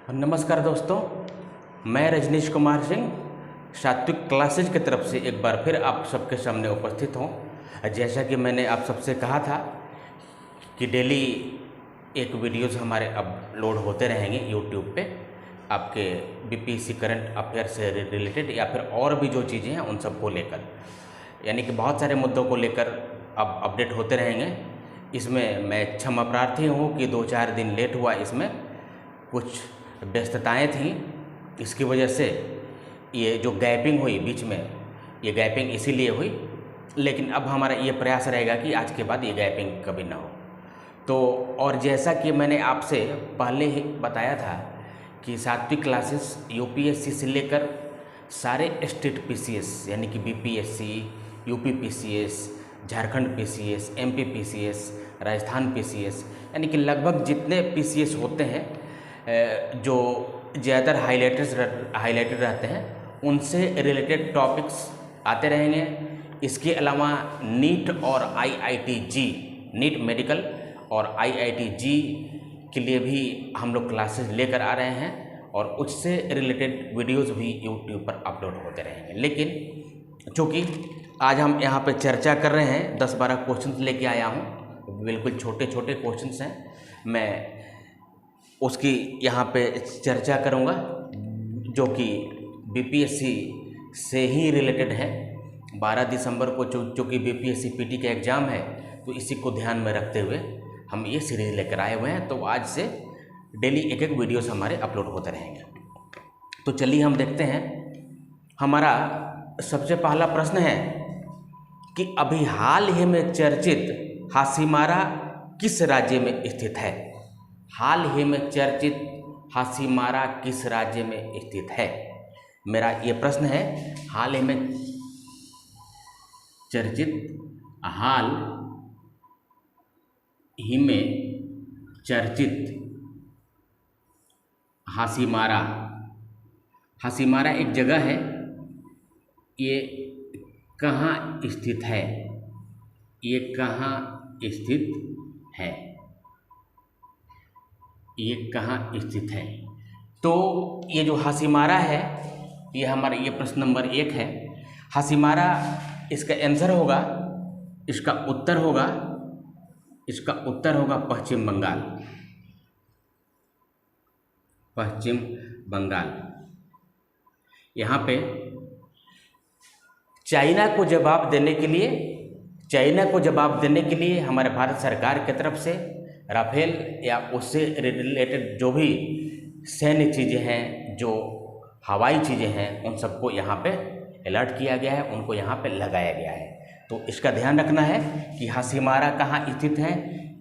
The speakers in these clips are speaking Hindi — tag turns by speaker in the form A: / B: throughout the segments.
A: नमस्कार दोस्तों, मैं रजनीश कुमार सिंह सात्विक क्लासेज की तरफ से एक बार फिर आप सबके सामने उपस्थित हूँ। जैसा कि मैंने आप सबसे कहा था कि डेली एक वीडियोज़ हमारे अपलोड होते रहेंगे यूट्यूब पे आपके बीपीएससी करंट अफेयर से रिलेटेड या फिर और भी जो चीज़ें हैं उन सबको लेकर, यानी कि बहुत सारे मुद्दों को लेकर अब अपडेट होते रहेंगे। इसमें मैं क्षमा प्रार्थी हूँ कि 2-4 दिन लेट हुआ, इसमें कुछ व्यस्तताएं थीं, इसकी वजह से ये जो गैपिंग हुई बीच में, ये गैपिंग इसीलिए हुई। लेकिन अब हमारा ये प्रयास रहेगा कि आज के बाद ये गैपिंग कभी ना हो। तो और जैसा कि मैंने आपसे पहले ही बताया था कि सात्विक क्लासेस यूपीएससी से लेकर सारे स्टेट पीसीएस यानी कि BPSC, UP PCS, Jharkhand PCS, MP PCS, Rajasthan PCS, यानी कि लगभग जितने पीसीएस होते हैं जो ज़्यादातर हाईलाइटेड रहते हैं उनसे रिलेटेड टॉपिक्स आते रहेंगे। इसके अलावा नीट और आईआईटी-जी, नीट मेडिकल और आईआईटी-जी के लिए भी हम लोग क्लासेस लेकर आ रहे हैं और उससे रिलेटेड वीडियोस भी यूट्यूब पर अपलोड होते रहेंगे। लेकिन चूँकि आज हम यहाँ पे चर्चा कर रहे हैं, 10-12 क्वेश्चंस लेके आया हूँ, बिल्कुल छोटे छोटे क्वेश्चंस हैं। मैं उसकी यहाँ पे चर्चा करूँगा जो कि बीपीएससी से ही रिलेटेड है। 12 दिसंबर को चूँकि बीपीएससी पीटी का एग्ज़ाम है, तो इसी को ध्यान में रखते हुए हम ये सीरीज़ लेकर आए हुए हैं। तो आज से डेली एक एक वीडियोस हमारे अपलोड होते रहेंगे। तो चलिए हम देखते हैं। हमारा सबसे पहला प्रश्न है कि अभी हाल ही में चर्चित हासीमारा किस राज्य में स्थित है? हाल ही में चर्चित हासीमारा किस राज्य में स्थित है? मेरा ये प्रश्न है। हाल ही में चर्चित, हाल ही में चर्चित हासीमारा, हासीमारा एक जगह है, ये कहाँ स्थित है? ये कहाँ स्थित है? ये कहाँ स्थित है? तो ये जो हासीमारा है, ये हमारा ये प्रश्न नंबर 1 है। हासीमारा, इसका आंसर होगा, इसका उत्तर होगा पश्चिम बंगाल। पश्चिम बंगाल। यहाँ पे चाइना को जवाब देने के लिए हमारे भारत सरकार की तरफ से राफेल या उससे रिलेटेड जो भी सैन्य चीज़ें हैं, जो हवाई चीज़ें हैं, उन सबको यहाँ पे अलर्ट किया गया है, उनको यहाँ पे लगाया गया है। तो इसका ध्यान रखना है कि हासीमारा कहाँ स्थित है।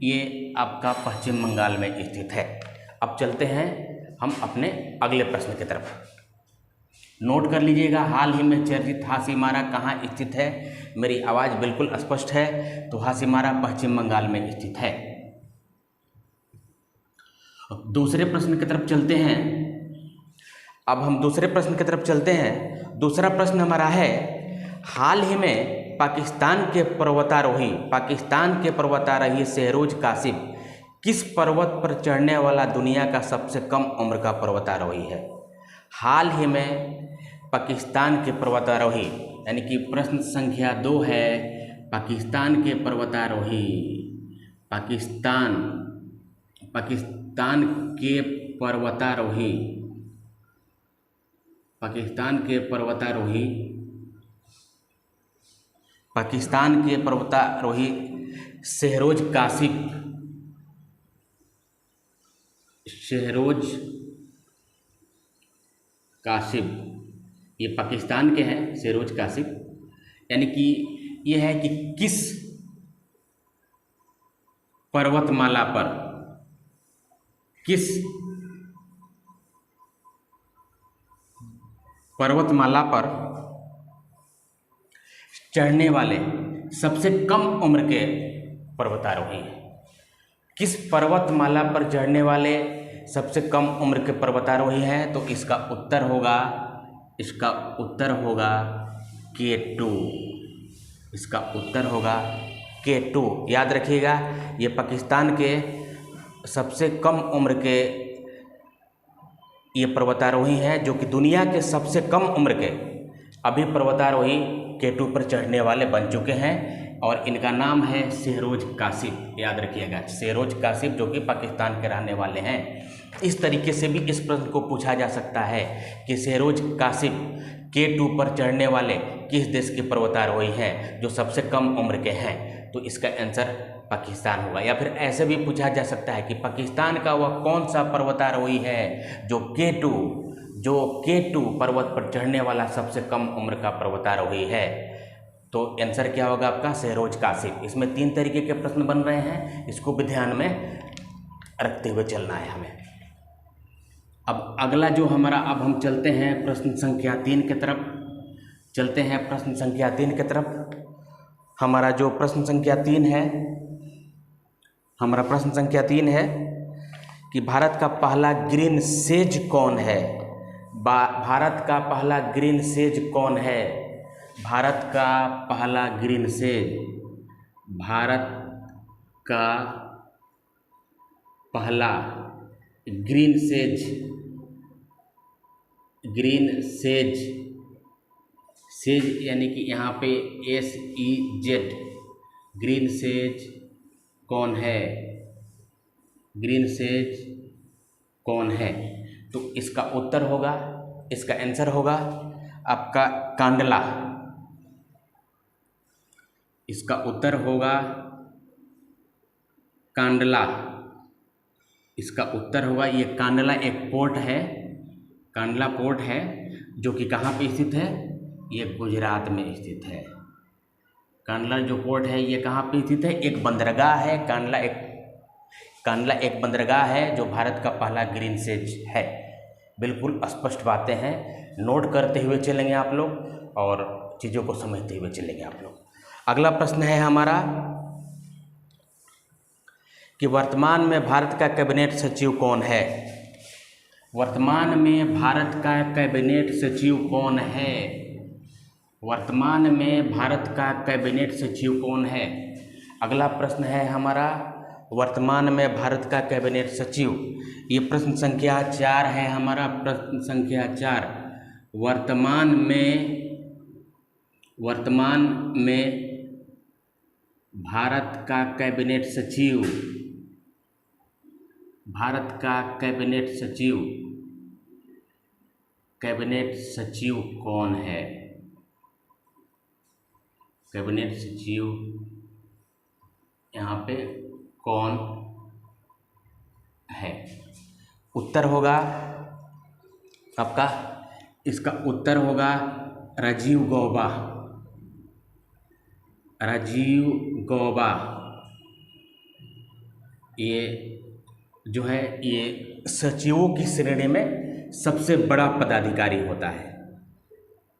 A: ये आपका पश्चिम बंगाल में स्थित है। अब चलते हैं हम अपने अगले प्रश्न की तरफ। नोट कर लीजिएगा, हाल ही में चर्चित हासीमारा कहाँ स्थित है। मेरी आवाज़ बिल्कुल स्पष्ट है। तो हासीमारा पश्चिम बंगाल में स्थित है। दूसरे प्रश्न की तरफ चलते हैं। अब हम दूसरे प्रश्न की तरफ चलते हैं। दूसरा प्रश्न हमारा है, हाल ही में पाकिस्तान के पर्वतारोही शहरोज कासिम किस पर्वत पर चढ़ने वाला दुनिया का सबसे कम उम्र का पर्वतारोही है? हाल ही में पाकिस्तान के पर्वतारोही, यानी कि प्रश्न संख्या 2 है, पाकिस्तान के पर्वतारोही शहरोज कासिम, ये पाकिस्तान के हैं शहरोज कासिम। यानी कि ये है कि किस पर्वतमाला पर चढ़ने वाले सबसे कम उम्र के पर्वतारोही हैं। किस पर्वतमाला पर चढ़ने वाले सबसे कम उम्र के पर्वतारोही हैं? तो इसका उत्तर होगा K2। इसका उत्तर होगा K2। याद रखिएगा, ये पाकिस्तान के सबसे कम उम्र के ये पर्वतारोही हैं जो कि दुनिया के सबसे कम उम्र के अभी पर्वतारोही K2 पर चढ़ने वाले बन चुके हैं और इनका नाम है शेहरोज कासिफ। याद रखिएगा, शेहरोज कासिफ जो कि पाकिस्तान के रहने वाले हैं। इस तरीके से भी इस प्रश्न को पूछा जा सकता है कि शेहरोज कासिफ K2 पर चढ़ने वाले किस देश के पर्वतारोही हैं जो सबसे कम उम्र के हैं, तो इसका आंसर पाकिस्तान होगा। या फिर ऐसे भी पूछा जा सकता है कि पाकिस्तान का वह कौन सा पर्वतारोही है जो K2 पर्वत पर चढ़ने वाला सबसे कम उम्र का पर्वतारोही है, तो आंसर क्या होगा आपका? शेहरोज कासिफ। इसमें 3 तरीके के प्रश्न बन रहे हैं, इसको भी ध्यान में रखते हुए चलना है हमें। अब अगला जो हमारा, अब हम चलते हैं प्रश्न संख्या 3 की तरफ। चलते हैं प्रश्न संख्या 3 की तरफ। हमारा जो प्रश्न संख्या 3 है, हमारा प्रश्न संख्या 3 है कि भारत का पहला ग्रीन सेज कौन है? भारत का पहला ग्रीन सेज कौन है? भारत का पहला ग्रीन सेज, भारत का पहला green says, green says, says यानी कि यहाँ पे SEZ, ग्रीन सेज कौन है? ग्रीन सेज कौन है? तो इसका उत्तर होगा, इसका आंसर होगा आपका कांडला। इसका उत्तर होगा कांडला। इसका उत्तर होगा, ये कांडला एक पोर्ट है, कांडला पोर्ट है जो कि कहाँ पे स्थित है? ये गुजरात में स्थित है। कांडला जो पोर्ट है ये कहाँ पे स्थित है? एक बंदरगाह है। कांडला एक बंदरगाह है जो भारत का पहला ग्रीन सेज है। बिल्कुल स्पष्ट बातें हैं, नोट करते हुए चलेंगे आप लोग और चीज़ों को समझते हुए चलेंगे आप लोग। अगला प्रश्न है हमारा कि वर्तमान में भारत का कैबिनेट सचिव कौन है? वर्तमान में भारत का कैबिनेट सचिव कौन है? वर्तमान में भारत का कैबिनेट सचिव कौन है? अगला प्रश्न है हमारा, वर्तमान में भारत का कैबिनेट सचिव, ये प्रश्न संख्या 4 है हमारा, प्रश्न संख्या 4। वर्तमान में भारत का कैबिनेट सचिव, भारत का कैबिनेट सचिव कौन है? कैबिनेट सचिव यहाँ पे कौन है? उत्तर होगा आपका, इसका उत्तर होगा राजीव गौबा। राजीव गौबा ये जो है ये सचिवों की श्रेणी में सबसे बड़ा पदाधिकारी होता है,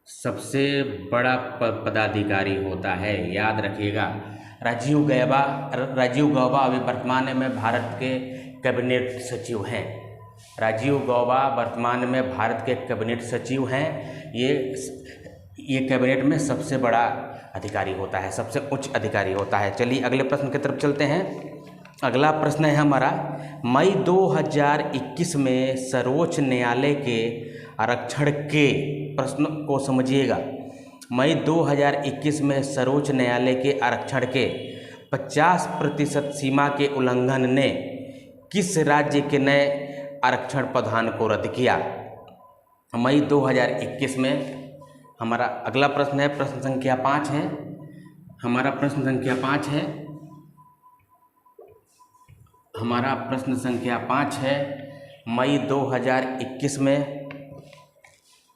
A: सबसे बड़ा पदाधिकारी होता है, याद रखिएगा। राजीव गौबा अभी वर्तमान में भारत के कैबिनेट सचिव हैं। राजीव गौबा वर्तमान में भारत के कैबिनेट सचिव हैं। ये कैबिनेट में सबसे बड़ा अधिकारी होता है, सबसे उच्च अधिकारी होता है। चलिए अगले प्रश्न की तरफ चलते हैं। अगला प्रश्न है हमारा, मई 2021 में सर्वोच्च न्यायालय के आरक्षण के, प्रश्न को समझिएगा, मई 2021 में सर्वोच्च न्यायालय के आरक्षण के 50% सीमा के उल्लंघन ने किस राज्य के नए आरक्षण प्रावधान को रद्द किया? मई 2021 में हमारा अगला प्रश्न है, प्रश्न संख्या 5 है हमारा, प्रश्न संख्या 5 है हमारा, प्रश्न संख्या 5 है। मई 2021 में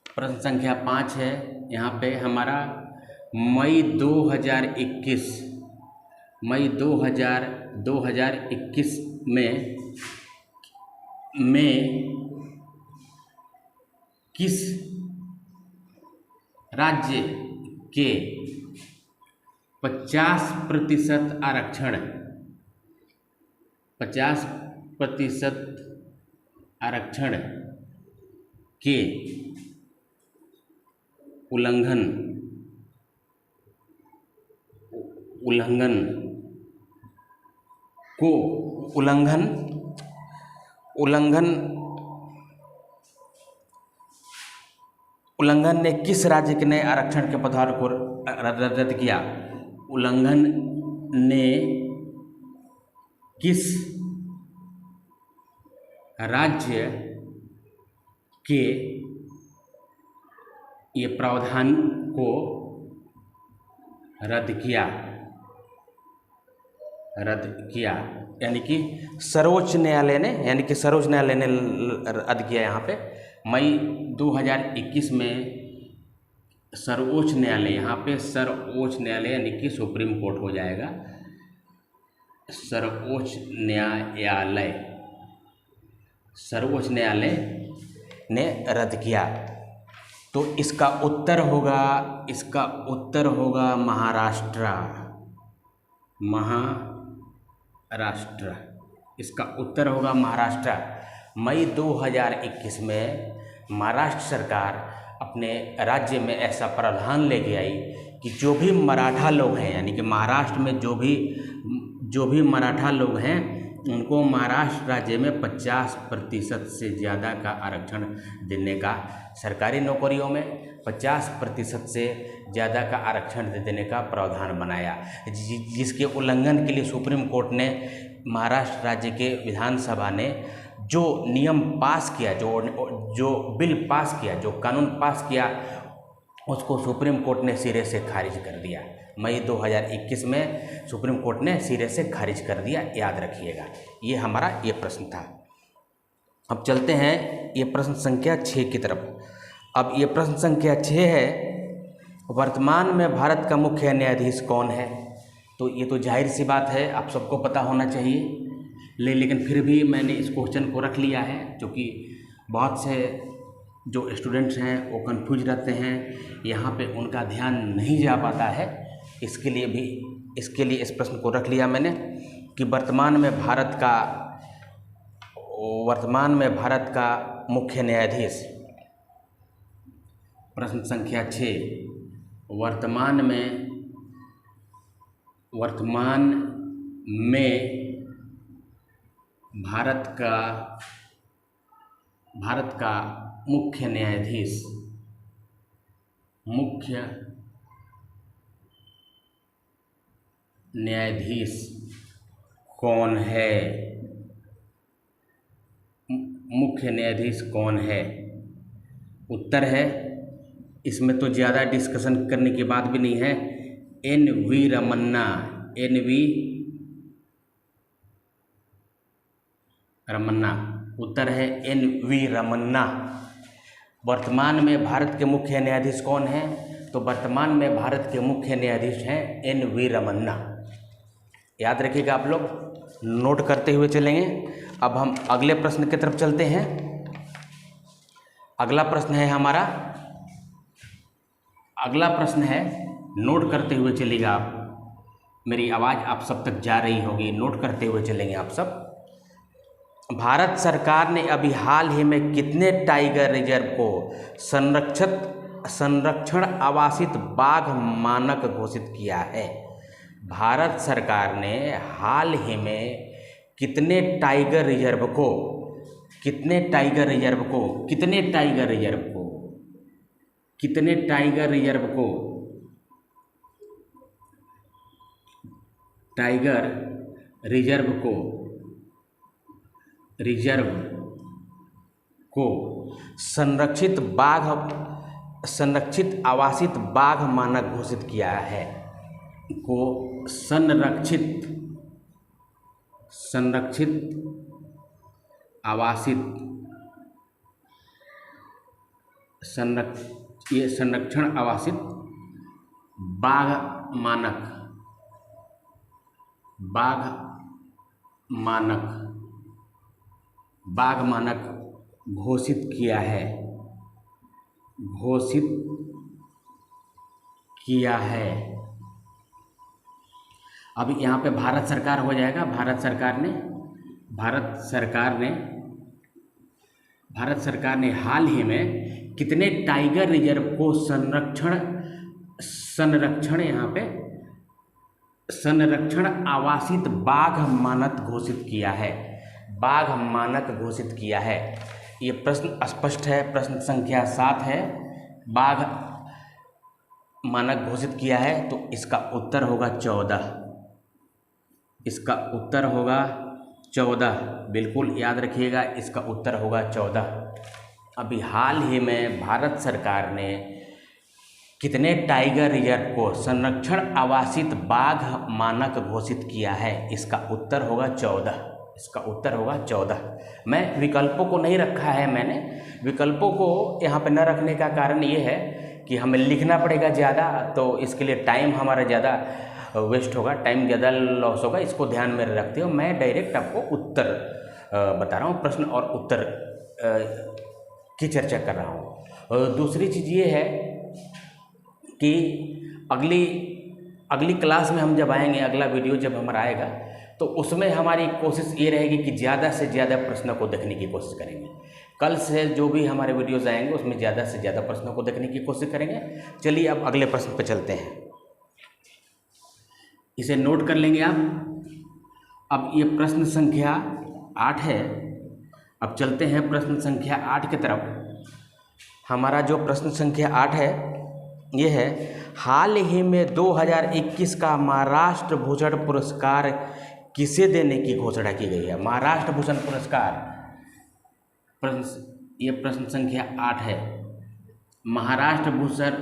A: प्रश्न संख्या 5 है यहाँ पे हमारा, मई 2021 में किस राज्य के 50% आरक्षण, 50% आरक्षण के उल्लंघन उल्लंघन ने किस राज्य के नए आरक्षण के प्रावधान को रद्द किया? उल्लंघन ने किस राज्य के ये प्रावधान को रद्द किया? यानी कि सर्वोच्च न्यायालय ने रद्द किया। यहाँ पे मई 2021 में सर्वोच्च न्यायालय, यहाँ पे सर्वोच्च न्यायालय यानी कि सुप्रीम कोर्ट हो जाएगा, सर्वोच्च न्यायालय ने रद्द किया। तो इसका उत्तर होगा महाराष्ट्र। इसका उत्तर होगा महाराष्ट्र। मई 2021 में महाराष्ट्र सरकार अपने राज्य में ऐसा प्रावधान लेके आई कि जो भी मराठा लोग हैं, यानी कि महाराष्ट्र में जो भी मराठा लोग हैं, उनको महाराष्ट्र राज्य में 50% से ज़्यादा का आरक्षण देने का, सरकारी नौकरियों में 50% से ज़्यादा का आरक्षण देने का प्रावधान बनाया, जिसके उल्लंघन के लिए सुप्रीम कोर्ट ने, महाराष्ट्र राज्य के विधानसभा ने जो नियम पास किया, जो बिल पास किया, जो कानून पास किया, उसको सुप्रीम कोर्ट ने सिरे से खारिज कर दिया। मई 2021 में सुप्रीम कोर्ट ने सिरे से खारिज कर दिया, याद रखिएगा। ये हमारा ये प्रश्न था। अब चलते हैं ये प्रश्न संख्या 6 की तरफ। अब ये प्रश्न संख्या 6 है, वर्तमान में भारत का मुख्य न्यायाधीश कौन है? तो ये तो जाहिर सी बात है, आप सबको पता होना चाहिए, लेकिन फिर भी मैंने इस क्वेश्चन को रख लिया है, क्योंकि बहुत से जो स्टूडेंट्स हैं वो कंफ्यूज रहते हैं, यहाँ पे उनका ध्यान नहीं जा पाता है, इसके लिए इस प्रश्न को रख लिया मैंने कि वर्तमान में भारत का मुख्य न्यायाधीश, प्रश्न संख्या 6, वर्तमान में भारत का मुख्य न्यायाधीश कौन है? मुख्य न्यायाधीश कौन है? उत्तर है, इसमें तो ज़्यादा डिस्कशन करने की बात भी नहीं है, एन.वी. रमन्ना। उत्तर है एन.वी. रमन्ना। वर्तमान में भारत के मुख्य न्यायाधीश कौन हैं? तो वर्तमान में भारत के मुख्य न्यायाधीश हैं एन.वी. रमन्ना। याद रखिएगा, आप लोग नोट करते हुए चलेंगे। अब हम अगले प्रश्न की तरफ चलते हैं। अगला प्रश्न है, नोट करते हुए चलिएगा आप, मेरी आवाज़ आप सब तक जा रही होगी, नोट करते हुए चलेंगे आप सब। भारत सरकार ने अभी हाल ही में कितने टाइगर रिजर्व को संरक्षण आवासित बाघ मानक घोषित किया है? भारत सरकार ने हाल ही में कितने टाइगर रिजर्व को संरक्षित आवासित बाघ मानक घोषित किया है? संरक्षित आवासित संरक्षण आवासित बाघ मानक घोषित किया है। अब यहाँ पे भारत सरकार हो जाएगा। भारत सरकार ने हाल ही में कितने टाइगर रिजर्व को संरक्षण आवासित बाघ मानक घोषित किया है? ये प्रश्न स्पष्ट है। प्रश्न संख्या 7 है, बाघ मानक घोषित किया है? तो इसका उत्तर होगा 14। इसका उत्तर होगा 14, बिल्कुल याद रखिएगा, इसका उत्तर होगा 14। अभी हाल ही में भारत सरकार ने कितने टाइगर रिजर्व को संरक्षण आवासित बाघ मानक घोषित किया है? इसका उत्तर होगा 14। इसका उत्तर होगा 14। मैं विकल्पों को नहीं रखा है, मैंने विकल्पों को यहाँ पे न रखने का कारण ये है कि हमें लिखना पड़ेगा ज़्यादा, तो इसके लिए टाइम हमारा ज़्यादा वेस्ट होगा, टाइम ज़्यादा लॉस होगा। इसको ध्यान में रखते हो मैं डायरेक्ट आपको उत्तर बता रहा हूँ, प्रश्न और उत्तर की चर्चा कर रहा हूँ। दूसरी चीज़ ये है कि अगली क्लास में हम जब आएंगे, अगला वीडियो जब हमारा आएगा, तो उसमें हमारी कोशिश ये रहेगी कि ज़्यादा से ज़्यादा प्रश्नों को देखने की कोशिश करेंगे। कल से जो भी हमारे वीडियोस आएंगे उसमें ज़्यादा से ज़्यादा प्रश्नों को देखने की कोशिश करेंगे। चलिए अब अगले प्रश्न पर चलते हैं, इसे नोट कर लेंगे आप। अब ये प्रश्न संख्या 8 है। अब चलते हैं प्रश्न संख्या 8 की तरफ। हमारा जो प्रश्न संख्या 8 है ये है, हाल ही में 2021 का महाराष्ट्र भूषण पुरस्कार किसे देने की घोषणा की गई है? महाराष्ट्र भूषण पुरस्कार, ये प्रश्न संख्या 8 है। महाराष्ट्र भूषण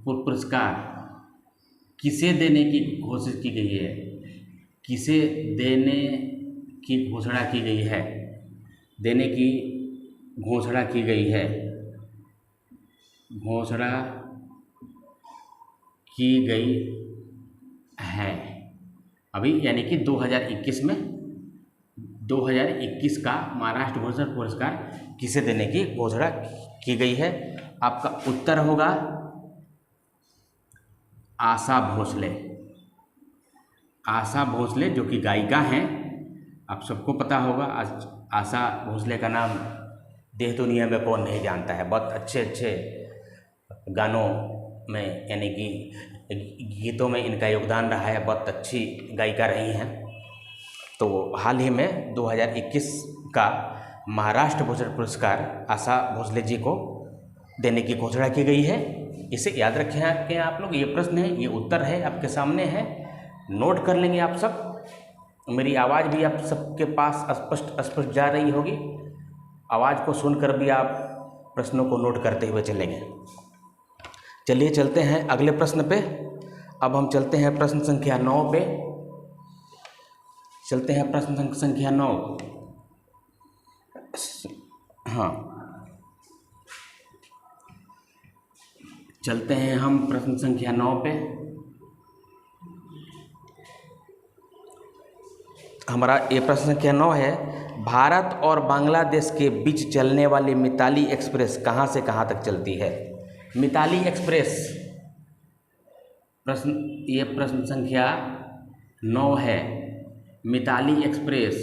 A: पुरस्कार किसे देने की घोषित की गई है? किसे देने की घोषणा की गई है? देने की घोषणा की गई है, घोषणा की गई है अभी, यानी कि 2021 में 2021 का महाराष्ट्र भूषण पुरस्कार किसे देने की घोषणा की गई है? आपका उत्तर होगा आशा भोसले। आशा भोसले जो कि गायिका हैं, आप सबको पता होगा। आशा भोसले का नाम देश दुनिया में कौन नहीं जानता है। बहुत अच्छे अच्छे गानों में, यानी कि गीतों में इनका योगदान रहा है, बहुत अच्छी गायिका रही हैं। तो हाल ही में 2021 का महाराष्ट्र भूषण पुरस्कार आशा भोसले जी को देने की घोषणा की गई है। इसे याद रखें कि आप लोग, ये प्रश्न है, ये उत्तर है, आपके सामने है, नोट कर लेंगे आप सब। मेरी आवाज़ भी आप सबके पास स्पष्ट जा रही होगी। आवाज़ को सुनकर भी आप प्रश्नों को नोट करते हुए चलेंगे। चलिए चलते हैं अगले प्रश्न पे। अब हम चलते हैं प्रश्न संख्या 9 पे। चलते हैं प्रश्न संख्या 9। हाँ, चलते हैं हम प्रश्न संख्या 9 पे। हमारा ये प्रश्न संख्या 9 है, भारत और बांग्लादेश के बीच चलने वाली मिताली एक्सप्रेस कहाँ से कहाँ तक चलती है? मिताली एक्सप्रेस, ये प्रश्न संख्या 9 है। मिताली एक्सप्रेस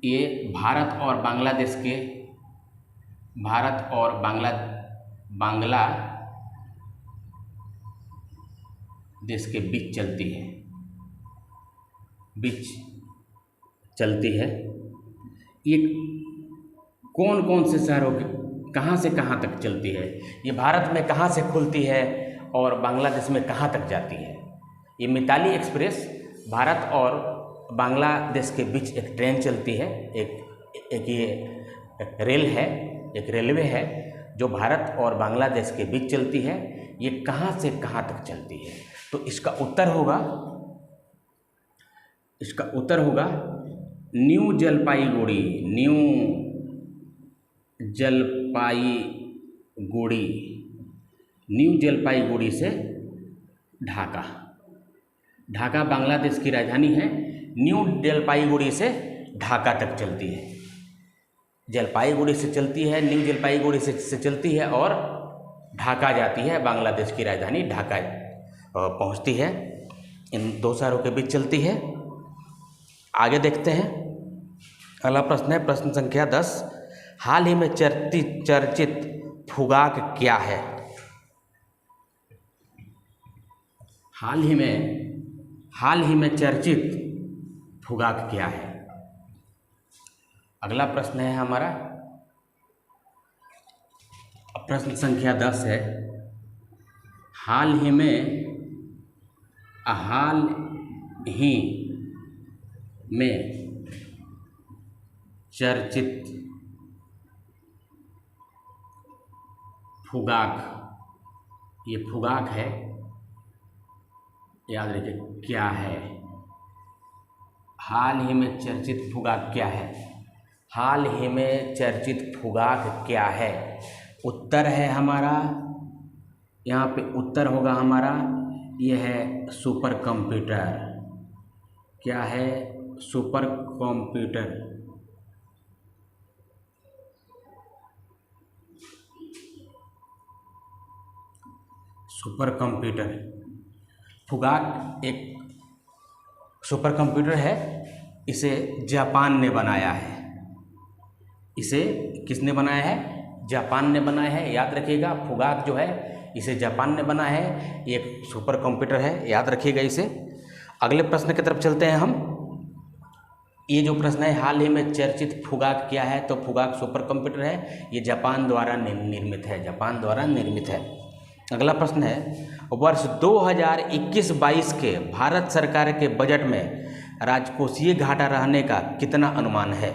A: ये भारत और बांग्लादेश के बीच चलती है। ये कौन कौन से शहरों के, कहाँ से कहाँ तक चलती है? ये भारत में कहाँ से खुलती है और बांग्लादेश में कहाँ तक जाती है? ये मिताली एक्सप्रेस भारत और बांग्लादेश के बीच एक ट्रेन चलती है, एक ये रेल है, एक रेलवे है जो भारत और बांग्लादेश के बीच चलती है। ये कहाँ से कहाँ तक चलती है? तो इसका उत्तर होगा न्यू जलपाईगुड़ी से ढाका। ढाका बांग्लादेश की राजधानी है। न्यू जलपाईगुड़ी से ढाका तक चलती है। जलपाईगुड़ी से चलती है, न्यू जलपाईगुड़ी से चलती है और ढाका जाती है, बांग्लादेश की राजधानी ढाका पहुंचती है। इन दो शहरों के बीच चलती है। आगे देखते हैं अगला प्रश्न है प्रश्न संख्या 10। हाल ही में चर्चित फुगाक क्या है? हाल ही में चर्चित फुगाक क्या है? अगला प्रश्न है हमारा प्रश्न संख्या 10 है। हाल ही में चर्चित फुगाक, ये फुगाक है, याद रखिए क्या है? हाल ही में चर्चित फुगाक क्या है? हाल ही में चर्चित फुगाक क्या है? उत्तर है हमारा, यहाँ पे उत्तर होगा हमारा, यह है सुपर कंप्यूटर। क्या है? Super computer. Super computer. Fugaku एक सुपर कंप्यूटर है, इसे जापान ने बनाया है। इसे किसने बनाया है? जापान ने बनाया है। याद रखिएगा, फुगाक जो है इसे जापान ने बनाया है, एक सुपर कंप्यूटर है, याद रखिएगा इसे। अगले प्रश्न की तरफ चलते हैं हम। ये जो प्रश्न है हाल ही में चर्चित फुगाक क्या है, तो फुगाक सुपर कंप्यूटर है, ये जापान द्वारा निर्मित है, जापान द्वारा निर्मित है। अगला प्रश्न है वर्ष 2021-22 के भारत सरकार के बजट में राजकोषीय घाटा रहने का कितना अनुमान है?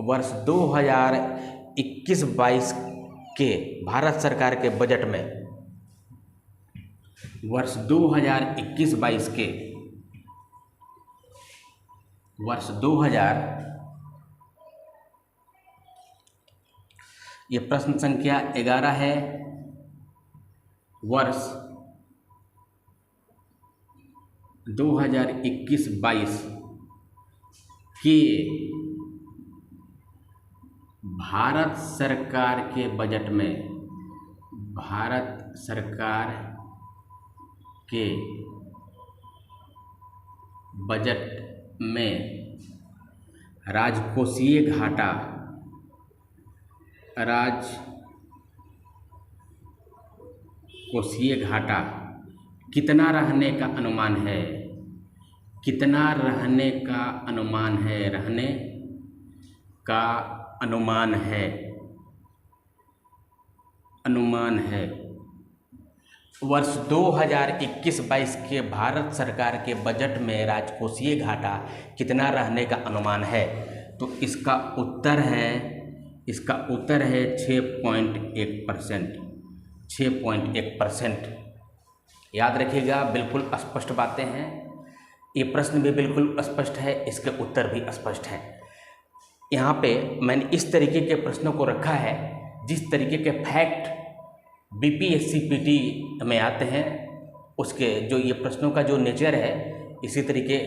A: वर्ष 2021-22 के भारत सरकार के बजट में, वर्ष 2021-22 के वर्ष 2000, ये प्रश्न संख्या 11 है। वर्ष 2021-22 के भारत सरकार के बजट में, भारत सरकार के बजट में राजकोषीय घाटा, राजकोषीय घाटा कितना रहने का अनुमान है? कितना रहने का अनुमान है? रहने का अनुमान है, अनुमान है। वर्ष 2021-22 के भारत सरकार के बजट में राजकोषीय घाटा कितना रहने का अनुमान है? तो इसका उत्तर है 6.1%। 6.1%। याद रखिएगा, बिल्कुल स्पष्ट बातें हैं। ये प्रश्न भी बिल्कुल स्पष्ट है, इसके उत्तर भी स्पष्ट हैं। यहाँ पे मैंने इस तरीके के प्रश्नों को रखा है, जिस तरीके के फैक्ट BPSC-PT में आते हैं, उसके जो ये प्रश्नों का जो नेचर है, इसी तरीके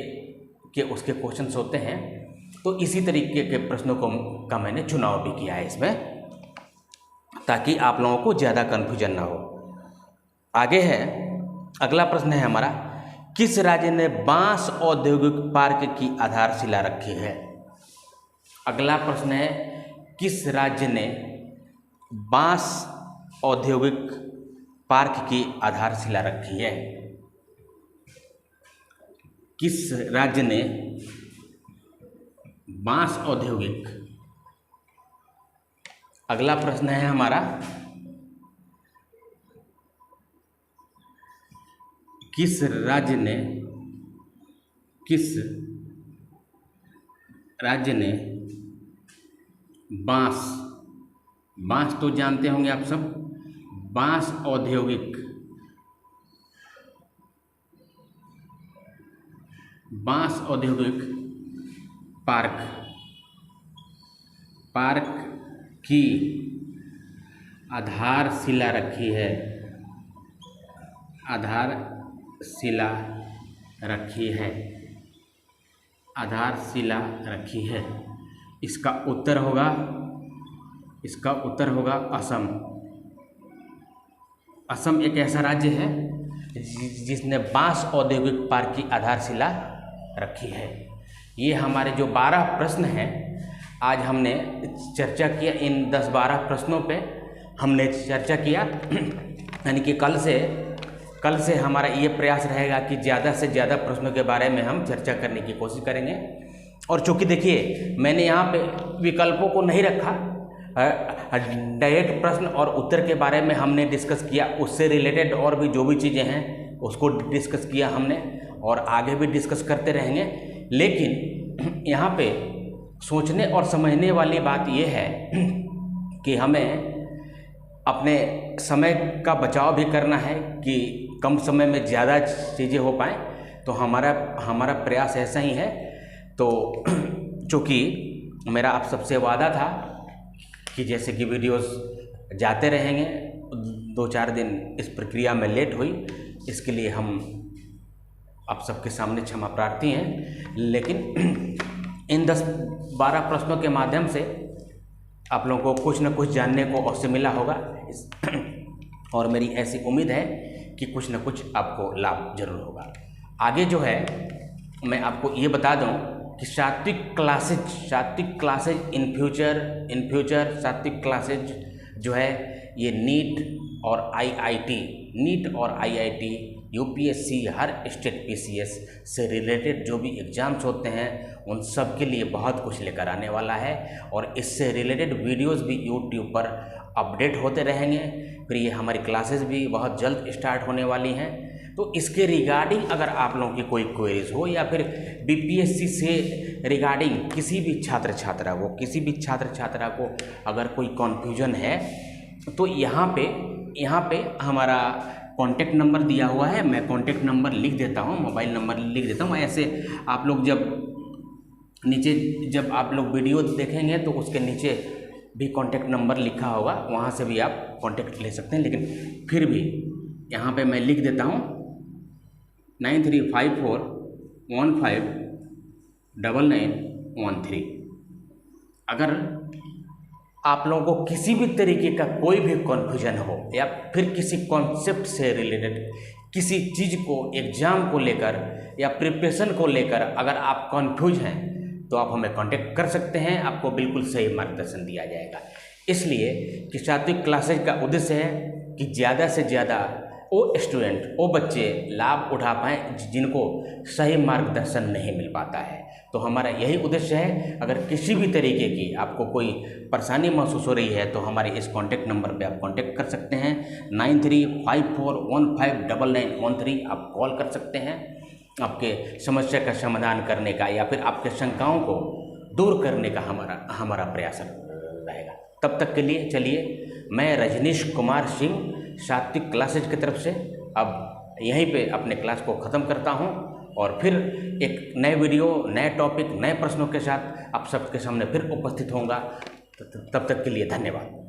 A: के उसके क्वेश्चंस होते हैं। तो इसी तरीके के प्रश्नों का मैंने चुनाव भी किया है इसमें, ताकि आप लोगों को ज़्यादा कन्फ्यूजन ना हो। आगे है, अगला प्रश्न है हमारा, किस राज्य ने बांस औद्योगिक पार्क की आधारशिला रखी है? अगला प्रश्न है, किस राज्य ने बांस औद्योगिक पार्क की आधारशिला रखी है? किस राज्य ने बांस औद्योगिक। अगला प्रश्न है हमारा, किस राज्य ने बांस तो जानते होंगे आप सब, बांस औद्योगिक पार्क की आधारशिला रखी है, आधारशिला रखी है। इसका उत्तर होगा असम। असम एक ऐसा राज्य है जिसने बांस औद्योगिक पार्क की आधारशिला रखी है। ये हमारे जो 12 प्रश्न हैं, आज हमने चर्चा किया इन 10-12 प्रश्नों पे हमने चर्चा किया। यानी कि कल से हमारा ये प्रयास रहेगा कि ज़्यादा से ज़्यादा प्रश्नों के बारे में हम चर्चा करने की कोशिश करेंगे। और चूँकि देखिए मैंने यहाँ पे विकल्पों को नहीं रखा, डायरेक्ट प्रश्न और उत्तर के बारे में हमने डिस्कस किया, उससे रिलेटेड और भी जो भी चीज़ें हैं उसको डिस्कस किया हमने और आगे भी डिस्कस करते रहेंगे। लेकिन यहाँ पे सोचने और समझने वाली बात ये है कि हमें अपने समय का बचाव भी करना है कि कम समय में ज़्यादा चीज़ें हो पाएँ। तो हमारा प्रयास ऐसा ही है। तो चूँकि मेरा आप सबसे वादा था कि जैसे कि वीडियोस जाते रहेंगे, 2-4 दिन इस प्रक्रिया में लेट हुई, इसके लिए हम आप सबके सामने क्षमा प्रार्थी हैं। लेकिन इन 10-12 प्रश्नों के माध्यम से आप लोगों को कुछ न कुछ जानने को अवश्य मिला होगा और मेरी ऐसी उम्मीद है कि कुछ न कुछ आपको लाभ जरूर होगा। आगे जो है मैं आपको ये बता दूं कि सात्विक क्लासेज इन फ्यूचर सात्विक क्लासेज जो है ये नीट और आईआईटी यूपीएससी हर स्टेट पीसीएस से रिलेटेड जो भी एग्ज़ाम्स होते हैं उन सब के लिए बहुत कुछ लेकर आने वाला है और इससे रिलेटेड वीडियोस भी यूट्यूब पर अपडेट होते रहेंगे। फिर ये हमारी क्लासेस भी बहुत जल्द स्टार्ट होने वाली हैं। तो इसके रिगार्डिंग अगर आप लोगों की कोई क्वेरीज हो या फिर बीपीएससी से रिगार्डिंग किसी भी छात्र छात्रा को अगर कोई कन्फ्यूजन है तो यहाँ पे हमारा कॉन्टेक्ट नंबर दिया हुआ है। मैं कॉन्टेक्ट नंबर लिख देता हूँ, मोबाइल नंबर लिख देता हूँ। ऐसे आप लोग जब आप लोग वीडियो देखेंगे तो उसके नीचे भी कॉन्टेक्ट नंबर लिखा होगा, वहाँ से भी आप कॉन्टेक्ट ले सकते हैं। लेकिन फिर भी यहाँ पे मैं लिख देता हूँ 9354159913। अगर आप लोगों को किसी भी तरीके का कोई भी कन्फ्यूजन हो या फिर किसी कॉन्सेप्ट से रिलेटेड किसी चीज़ को, एग्ज़ाम को लेकर या प्रिपरेशन को लेकर अगर आप कन्फ्यूज हैं तो आप हमें कांटेक्ट कर सकते हैं, आपको बिल्कुल सही मार्गदर्शन दिया जाएगा। इसलिए कि सात्विक क्लासेज का उद्देश्य है कि ज़्यादा से ज़्यादा वो स्टूडेंट, वो बच्चे लाभ उठा पाएँ जिनको सही मार्गदर्शन नहीं मिल पाता है। तो हमारा यही उद्देश्य है। अगर किसी भी तरीके की आपको कोई परेशानी महसूस हो रही है तो हमारे इस कॉन्टैक्ट नंबर पे आप कॉन्टैक्ट कर सकते हैं। 9354159913 आप कॉल कर सकते हैं आपके समस्या का समाधान करने का या फिर आपके शंकाओं को दूर करने का हमारा प्रयास रहेगा। तब तक के लिए चलिए, मैं रजनीश कुमार सिंह सात्विक क्लासेज की तरफ से अब यहीं पे अपने क्लास को ख़त्म करता हूं और फिर एक नए वीडियो, नए टॉपिक, नए प्रश्नों के साथ आप सबके सामने फिर उपस्थित होऊंगा। तब तक के लिए धन्यवाद।